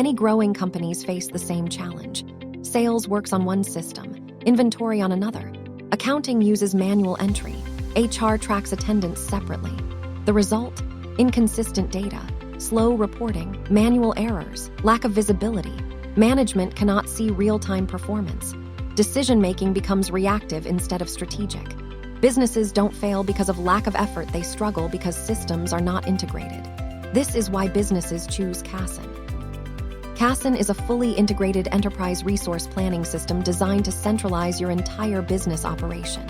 Many growing companies face the same challenge. Sales works on one system, inventory on another. Accounting uses manual entry. HR tracks attendance separately. The result? Inconsistent data, slow reporting, manual errors, lack of visibility. Management cannot see real-time performance. Decision-making becomes reactive instead of strategic. Businesses don't fail because of lack of effort, they struggle because systems are not integrated. This is why businesses choose Cuscen. Cuscen is a fully integrated enterprise resource planning system designed to centralize your entire business operation.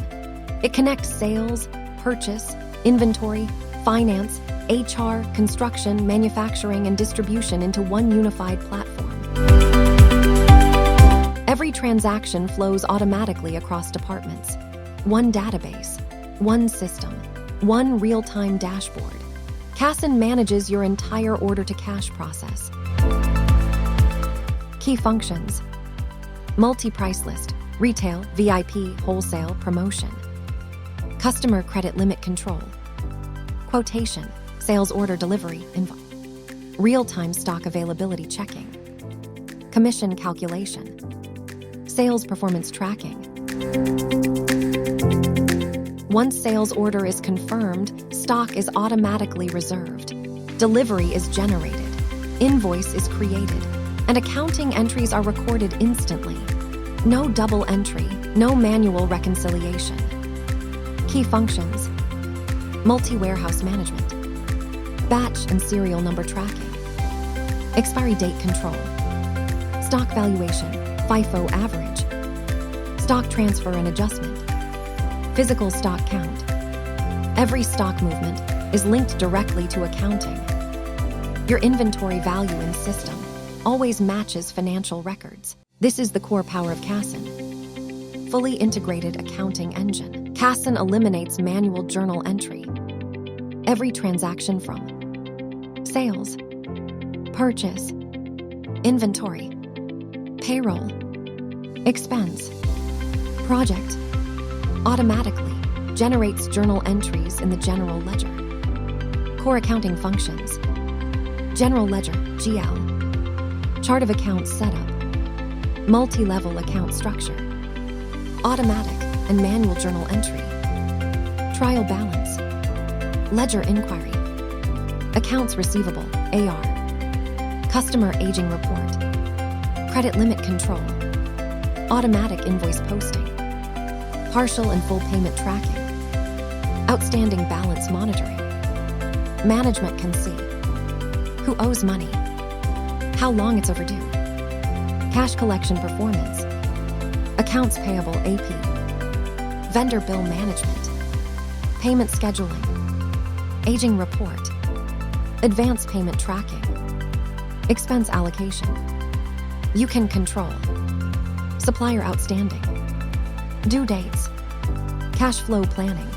It connects sales, purchase, inventory, finance, HR, construction, manufacturing, and distribution into one unified platform. Every transaction flows automatically across departments. One database, one system, one real-time dashboard. Cuscen manages your entire order-to-cash process. Key functions: multi-price list, retail, VIP, wholesale, promotion. Customer credit limit control. Quotation, sales order delivery, real-time stock availability checking. Commission calculation. Sales performance tracking. Once sales order is confirmed, stock is automatically reserved. Delivery is generated. Invoice is created. And accounting entries are recorded instantly. No double entry, no manual reconciliation. Key functions: multi-warehouse management, batch and serial number tracking, expiry date control, stock valuation, FIFO average, stock transfer and adjustment, physical stock count. Every stock movement is linked directly to accounting. Your inventory value in system always matches financial records. This is the core power of Cuscen. Fully integrated accounting engine. Cuscen eliminates manual journal entry. Every transaction from sales, purchase, inventory, payroll, expense, project, automatically generates journal entries in the general ledger. Core accounting functions: general ledger, GL, chart of accounts setup, multi-level account structure, automatic and manual journal entry, trial balance, ledger inquiry, accounts receivable, AR, customer aging report, credit limit control, automatic invoice posting, partial and full payment tracking, outstanding balance monitoring. Management can see who owes money, how long it's overdue, cash collection performance, accounts payable AP, vendor bill management, payment scheduling, aging report, advance payment tracking, expense allocation. You can control supplier outstanding, due dates, cash flow planning,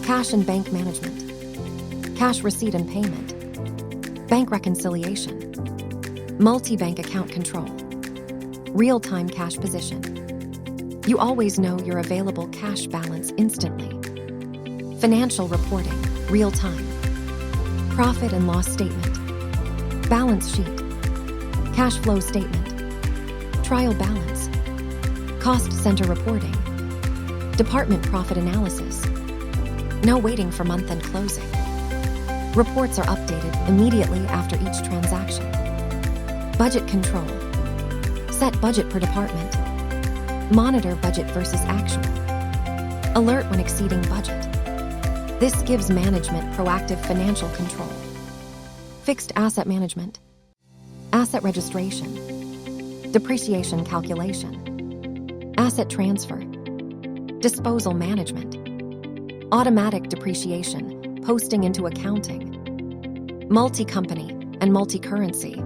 cash and bank management, cash receipt and payment, bank reconciliation, multi-bank account control, real-time cash position. You always know your available cash balance instantly. Financial reporting, real-time, profit and loss statement, balance sheet, cash flow statement, trial balance, cost center reporting, department profit analysis. No waiting for month-end closing. Reports are updated immediately after each transaction. Budget control. Set budget per department. Monitor budget versus actual. Alert when exceeding budget. This gives management proactive financial control. Fixed asset management. Asset registration. Depreciation calculation. Asset transfer. Disposal management. Automatic depreciation, posting into accounting. Multi-company and multi-currency.